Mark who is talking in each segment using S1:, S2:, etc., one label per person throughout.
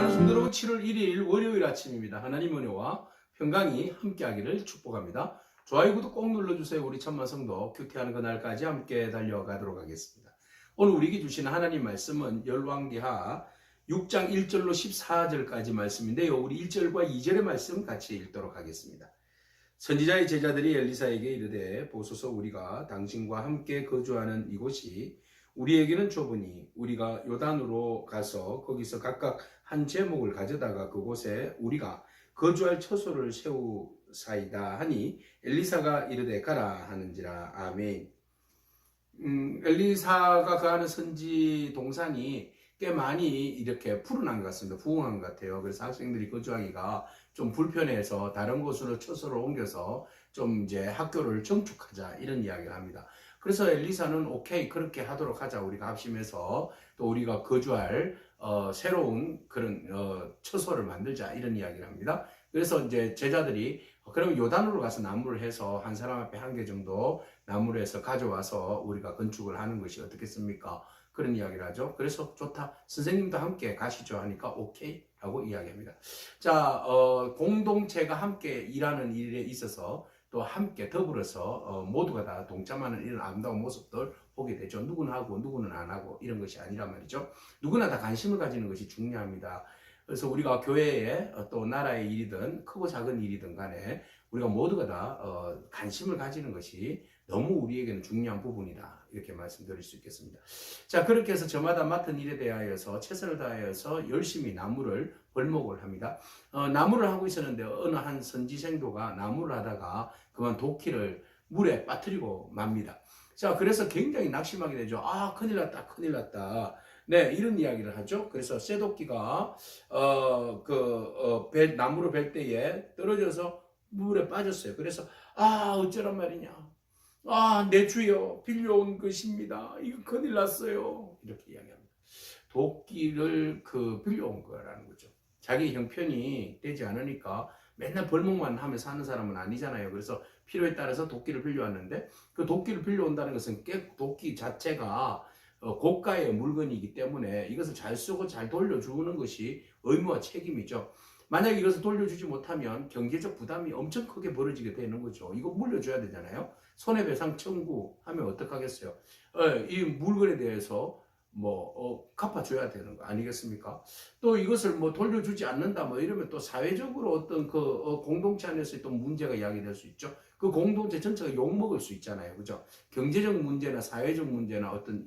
S1: 사랑하는 성도 여러분, 7월 1일 월요일 아침입니다. 하나님 은혜와 평강이 함께하기를 축복합니다. 좋아요, 구독 꼭 눌러주세요. 우리 천만 성도 큐티하는 그날까지 함께 달려가도록 하겠습니다. 오늘 우리에게 주시는 하나님 말씀은 열왕기하 6장 1절로 14절까지 말씀인데요. 우리 1절과 2절의 말씀 같이 읽도록 하겠습니다. 선지자의 제자들이 엘리사에게 이르되 보소서, 우리가 당신과 함께 거주하는 이곳이 우리에게는 좁으니 우리가 요단으로 가서 거기서 각각 한 제목을 가져다가 그곳에 우리가 거주할 처소를 세우사이다 하니 엘리사가 이르되 가라 하는지라. 아멘. 엘리사가 거하는 선지 동산이 꽤 많이 이렇게 푸른한 것 같습니다. 부흥한 것 같아요. 그래서 학생들이 거주하기가 좀 불편해서 다른 곳으로 처소를 옮겨서 좀 이제 학교를 정축하자, 이런 이야기를 합니다. 그래서 엘리사는 오케이, 그렇게 하도록 하자. 우리가 합심해서 또 우리가 거주할 새로운 그런 처소를 만들자, 이런 이야기를 합니다. 그래서 이제 제자들이 그러면 요단으로 가서 나무를 해서 한 사람 앞에 한 개 정도 나무를 해서 가져와서 우리가 건축을 하는 것이 어떻겠습니까? 그런 이야기를 하죠. 그래서 좋다, 선생님도 함께 가시죠 하니까 오케이 하고 이야기합니다. 자, 공동체가 함께 일하는 일에 있어서 또 함께 더불어서 모두가 다 동참하는 이런 아름다운 모습들 보게 되죠. 누구는 하고 누구는 안 하고 이런 것이 아니란 말이죠. 누구나 다 관심을 가지는 것이 중요합니다. 그래서 우리가 교회에 또 나라의 일이든 크고 작은 일이든 간에 우리가 모두가 다 관심을 가지는 것이 너무 우리에게는 중요한 부분이다, 이렇게 말씀드릴 수 있겠습니다. 자, 그렇게 해서 저마다 맡은 일에 대하여서 최선을 다하여서 열심히 나무를 벌목을 합니다. 나무를 하고 있었는데 어느 한 선지생도가 나무를 하다가 그만 도끼를 물에 빠뜨리고 맙니다. 자, 그래서 굉장히 낙심하게 되죠. 아, 큰일 났다, 큰일 났다. 네, 이런 이야기를 하죠. 그래서 쇠도끼가 나무를 벨 때에 떨어져서 물에 빠졌어요. 그래서 어쩌란 말이냐. 내 주여, 빌려온 것입니다. 이거 큰일 났어요. 이렇게 이야기합니다. 도끼를 빌려온 거라는 거죠. 자기 형편이 되지 않으니까 맨날 벌목만 하며 사는 사람은 아니잖아요. 그래서 필요에 따라서 도끼를 빌려왔는데, 그 도끼를 빌려온다는 것은 도끼 자체가 고가의 물건이기 때문에 이것을 잘 쓰고 잘 돌려주는 것이 의무와 책임이죠. 만약에 이것을 돌려주지 못하면 경제적 부담이 엄청 크게 벌어지게 되는 거죠. 이거 물려줘야 되잖아요. 손해배상 청구하면 어떡하겠어요? 이 물건에 대해서 갚아줘야 되는 거 아니겠습니까? 또 이것을 돌려주지 않는다 이러면 또 사회적으로 어떤 공동체 안에서 또 문제가 야기될 수 있죠. 그 공동체 전체가 욕먹을 수 있잖아요. 그죠? 경제적 문제나 사회적 문제나 어떤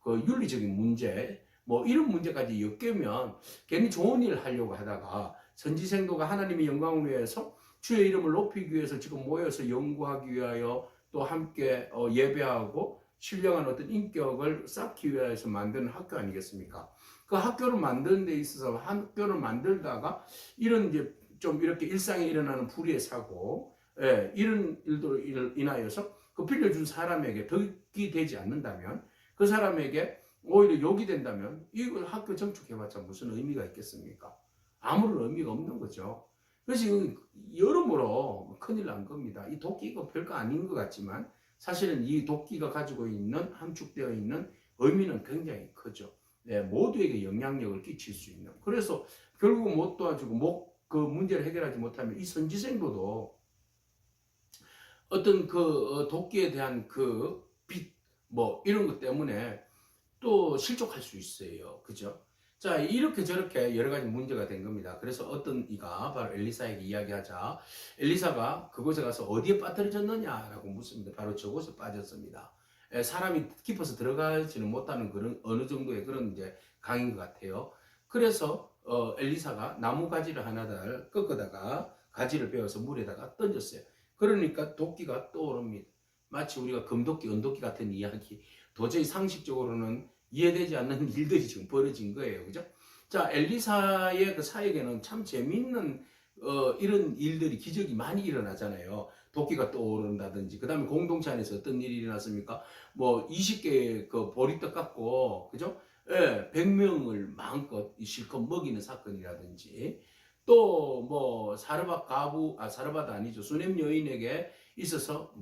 S1: 윤리적인 문제, 이런 문제까지 엮이면 괜히 좋은 일을 하려고 하다가 선지생도가 하나님의 영광을 위해서 주의 이름을 높이기 위해서 지금 모여서 연구하기 위하여 또 함께 예배하고 신령한 어떤 인격을 쌓기 위해서 만드는 학교 아니겠습니까? 그 학교를 만드는 데 있어서 학교를 만들다가 이런 이제 좀 이렇게 일상에 일어나는 불의의 사고, 이런 일도 인하여서 그 빌려준 사람에게 덕이 되지 않는다면, 그 사람에게 오히려 욕이 된다면 이걸 학교 정축해봤자 무슨 의미가 있겠습니까? 아무런 의미가 없는 거죠. 그래서 여러모로 큰일 난 겁니다. 이 도끼가 별거 아닌 것 같지만 사실은 이 도끼가 가지고 있는, 함축되어 있는 의미는 굉장히 크죠. 네, 모두에게 영향력을 끼칠 수 있는. 그래서 결국 못 도와주고 그 문제를 해결하지 못하면 이 선지생도도 어떤 도끼에 대한 빛 이런 것 때문에 또 실족할 수 있어요. 그죠? 자, 이렇게 저렇게 여러 가지 문제가 된 겁니다. 그래서 어떤 이가 바로 엘리사에게 이야기하자 엘리사가 그곳에 가서 어디에 빠뜨려졌느냐라고 묻습니다. 바로 저곳에 빠졌습니다. 사람이 깊어서 들어가지는 못하는 그런 어느 정도의 그런 이제 강인 것 같아요. 그래서 엘리사가 나무 가지를 하나를 꺾어다가 가지를 베어서 물에다가 던졌어요. 그러니까 도끼가 떠오릅니다. 마치 우리가 금도끼, 은도끼 같은 이야기. 도저히 상식적으로는 이해되지 않는 일들이 지금 벌어진 거예요. 그죠? 자, 엘리사의 그 사역에는 참 재미있는 이런 일들이, 기적이 많이 일어나잖아요. 도끼가 떠오른다든지, 그 다음에 공동체 안에서 어떤 일이 일어났습니까? 20개의 보리떡 갖고, 그죠? 100명을 마음껏 실컷 먹이는 사건이라든지, 또 사르밧도 아니죠. 수넴 여인에게 있어서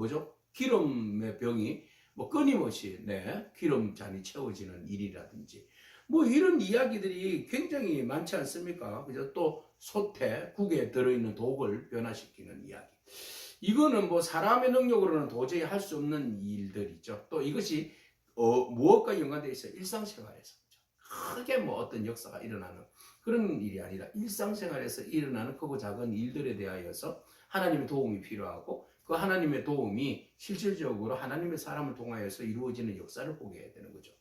S1: 기름의 병이 끊임없이 기름잔이 채워지는 일이라든지, 뭐 이런 이야기들이 굉장히 많지 않습니까? 그죠? 또 소태, 국에 들어있는 독을 변화시키는 이야기. 이거는 뭐 사람의 능력으로는 도저히 할 수 없는 일들이죠. 또 이것이 무엇과 연관되어 있어요? 일상생활에서. 크게 뭐 어떤 역사가 일어나는 그런 일이 아니라 일상생활에서 일어나는 크고 작은 일들에 대하여서 하나님의 도움이 필요하고 그 하나님의 도움이 실질적으로 하나님의 사람을 통하여서 이루어지는 역사를 보게 되는 거죠.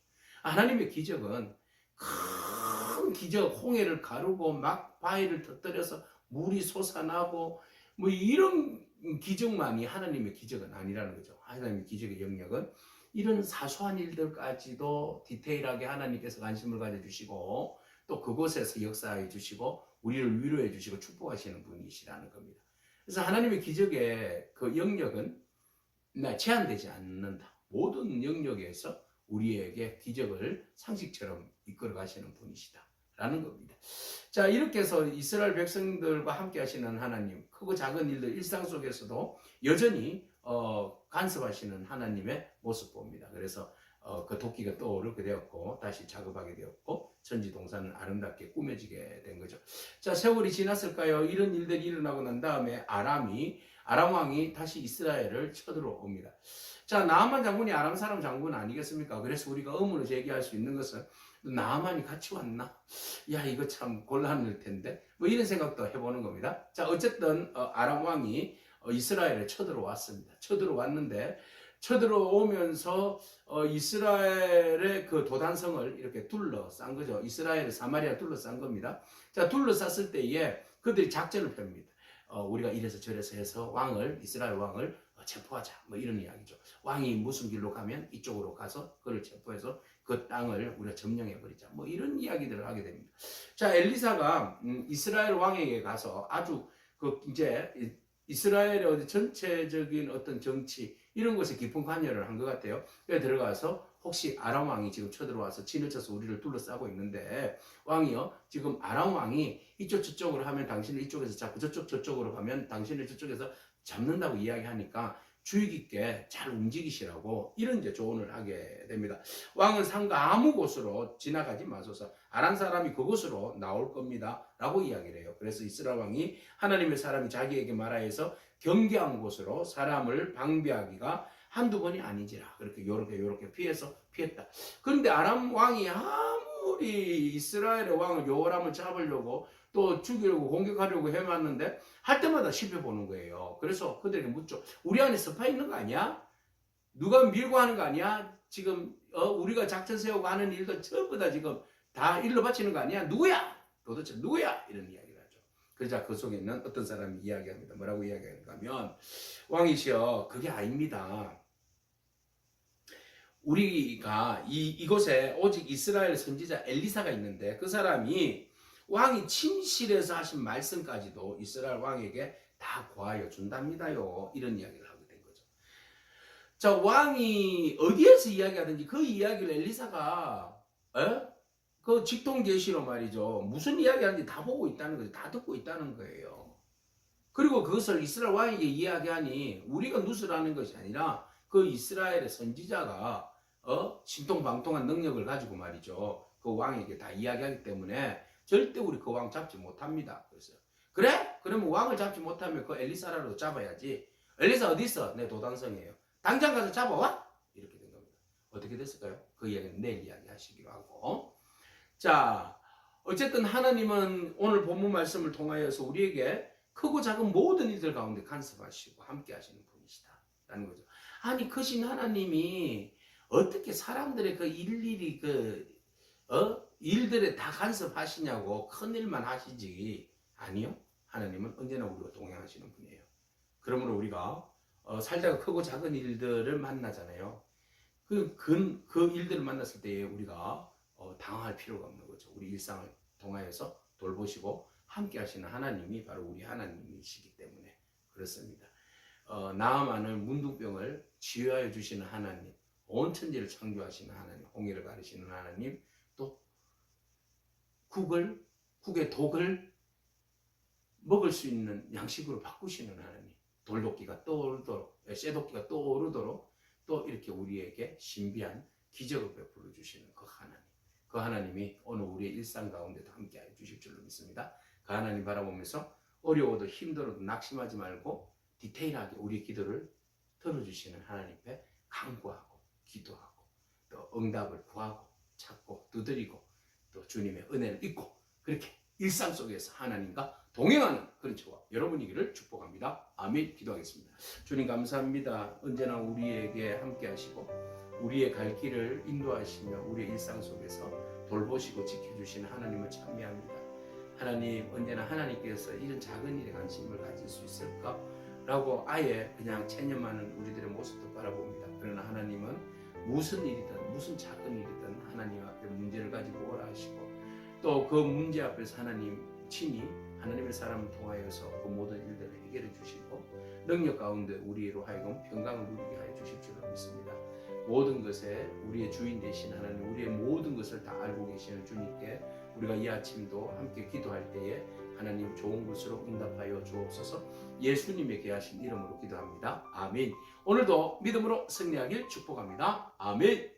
S1: 하나님의 기적은 큰 기적, 홍해를 가르고 막 바위를 터뜨려서 물이 솟아나고 뭐 이런 기적만이 하나님의 기적은 아니라는 거죠. 하나님의 기적의 영역은 이런 사소한 일들까지도 디테일하게 하나님께서 관심을 가져주시고 또 그곳에서 역사해 주시고 우리를 위로해 주시고 축복하시는 분이시라는 겁니다. 그래서 하나님의 기적의 그 영역은 제한되지 않는다. 모든 영역에서 우리에게 기적을 상식처럼 이끌어 가시는 분이시다라는 겁니다. 자, 이렇게 해서 이스라엘 백성들과 함께 하시는 하나님, 크고 작은 일들 일상 속에서도 여전히 간섭하시는 하나님의 모습 봅니다. 그래서 그 도끼가 떠오르게 되었고 다시 작업하게 되었고 천지동산은 아름답게 꾸며지게 된 거죠. 자, 세월이 지났을까요? 이런 일들이 일어나고 난 다음에 아람 왕이 다시 이스라엘을 쳐들어옵니다. 자, 나아만 장군이 아람 사람 장군 아니겠습니까? 그래서 우리가 의문을 제기할 수 있는 것은 나아만이 같이 왔나? 야, 이거 참 곤란할 텐데 뭐 이런 생각도 해보는 겁니다. 자, 어쨌든 아람 왕이 이스라엘에 쳐들어왔습니다. 쳐들어왔는데 쳐들어오면서 이스라엘의 그 도단성을 이렇게 둘러싼 거죠. 이스라엘의 사마리아 둘러싼 겁니다. 자, 둘러쌌을 때에 그들이 작전을 펴니다. 우리가 이래서 저래서 해서 이스라엘 왕을 체포하자. 뭐 이런 이야기죠. 왕이 무슨 길로 가면 이쪽으로 가서 그를 체포해서 그 땅을 우리가 점령해버리자. 뭐 이런 이야기들을 하게 됩니다. 자, 엘리사가 이스라엘 왕에게 가서 아주 이제 이스라엘의 전체적인 어떤 정치 이런 것에 깊은 관여를 한 것 같아요. 그래 들어가서 혹시 아람 왕이 지금 쳐들어와서 진을 쳐서 우리를 둘러싸고 있는데 왕이요 지금 아람 왕이 이쪽 저쪽으로 하면 당신을 이쪽에서 잡고 저쪽으로 가면 당신을 저쪽에서 잡는다고 이야기하니까 주의 깊게 잘 움직이시라고 이런 이제 조언을 하게 됩니다. 왕은 상가 아무 곳으로 지나가지 마소서. 아람 사람이 그곳으로 나올 겁니다. 라고 이야기를 해요. 그래서 이스라엘 왕이 하나님의 사람이 자기에게 말하여서 경계한 곳으로 사람을 방비하기가 한두 번이 아니지라. 요렇게 피했다. 그런데 아람 왕이 아무리 이스라엘의 왕을 여호람을 잡으려고 또 죽이려고 공격하려고 해왔는데 할 때마다 실패 보는 거예요. 그래서 그들에게 묻죠. 우리 안에 스파 있는 거 아니야? 누가 밀고 하는 거 아니야? 지금 우리가 작전 세우고 하는 일도 전부 다 지금 다 일로 바치는 거 아니야? 누구야? 도대체 누구야? 이런 이야기를 하죠. 그러자 그 속에 있는 어떤 사람이 이야기합니다. 뭐라고 이야기하는가 하면 왕이시여 그게 아닙니다. 우리가 이곳에 오직 이스라엘 선지자 엘리사가 있는데 그 사람이 왕이 침실에서 하신 말씀까지도 이스라엘 왕에게 다 고하여 준답니다요. 이런 이야기를 하게 된 거죠. 자, 왕이 어디에서 이야기하든지 그 이야기를 엘리사가 그 직통계시로 말이죠. 무슨 이야기하는지 다 보고 있다는 거죠. 다 듣고 있다는 거예요. 그리고 그것을 이스라엘 왕에게 이야기하니 우리가 누스라는 것이 아니라 그 이스라엘의 선지자가 신통방통한 능력을 가지고 말이죠. 그 왕에게 다 이야기하기 때문에 절대 우리 그 왕 잡지 못합니다. 그랬어요. 그래? 그러면 왕을 잡지 못하면 그 엘리사라도 잡아야지. 엘리사 어디 있어? 내 도단성이에요. 당장 가서 잡아와? 이렇게 된 겁니다. 어떻게 됐을까요? 그 이야기는 내일 이야기하시기로 하고. 자, 어쨌든 하나님은 오늘 본문 말씀을 통하여서 우리에게 크고 작은 모든 일들 가운데 간섭하시고 함께 하시는 분이시다. 라는 거죠. 아니, 크신 하나님이 어떻게 사람들의 그 일일이 일들에 다 간섭하시냐고 큰일만 하시지. 아니요. 하나님은 언제나 우리와 동행하시는 분이에요. 그러므로 우리가 살다가 크고 작은 일들을 만나잖아요. 그 일들을 만났을 때 우리가 당할 필요가 없는 거죠. 우리 일상을 통하여서 돌보시고 함께 하시는 하나님이 바로 우리 하나님이시기 때문에 그렇습니다. 나아만을 문둥병을 치유하여 주시는 하나님, 온 천지를 창조하시는 하나님, 홍해를 가르시는 하나님, 또 국의 독을 먹을 수 있는 양식으로 바꾸시는 하나님, 돌도끼가 떠오르도록, 쇠도끼가 떠오르도록 또 이렇게 우리에게 신비한 기적을 베풀어 주시는 그 하나님. 그 하나님이 오늘 우리의 일상 가운데도 함께하여 주실 줄로 믿습니다. 그 하나님 바라보면서 어려워도 힘들어도 낙심하지 말고 디테일하게 우리의 기도를 들어주시는 하나님 앞에 간구하고 기도하고 또 응답을 구하고 찾고 두드리고 또 주님의 은혜를 잊고 그렇게 일상 속에서 하나님과 동행하는 그런 저와 여러분이기를 축복합니다. 아멘. 기도하겠습니다. 주님 감사합니다. 언제나 우리에게 함께 하시고 우리의 갈 길을 인도하시며 우리의 일상 속에서 돌보시고 지켜주시는 하나님을 찬미합니다. 하나님, 언제나 하나님께서 이런 작은 일에 관심을 가질 수 있을까? 라고 아예 그냥 체념하는 우리들의 모습도 바라봅니다. 그러나 하나님은 무슨 일이든 무슨 작은 일이든 하나님 앞에 문제를 가지고 오라 하시고 또 그 문제 앞에서 하나님 친히 하나님의 사람을 통하여서 그 모든 일들을 해결해 주시고 능력 가운데 우리로 하여금 평강을 누리게 하여 주실 줄로 믿습니다. 모든 것에 우리의 주인 되신 하나님, 우리의 모든 것을 다 알고 계시는 주님께 우리가 이 아침도 함께 기도할 때에 하나님 좋은 것으로 응답하여 주옵소서. 예수님의 귀하신 이름으로 기도합니다. 아멘. 오늘도 믿음으로 승리하길 축복합니다. 아멘.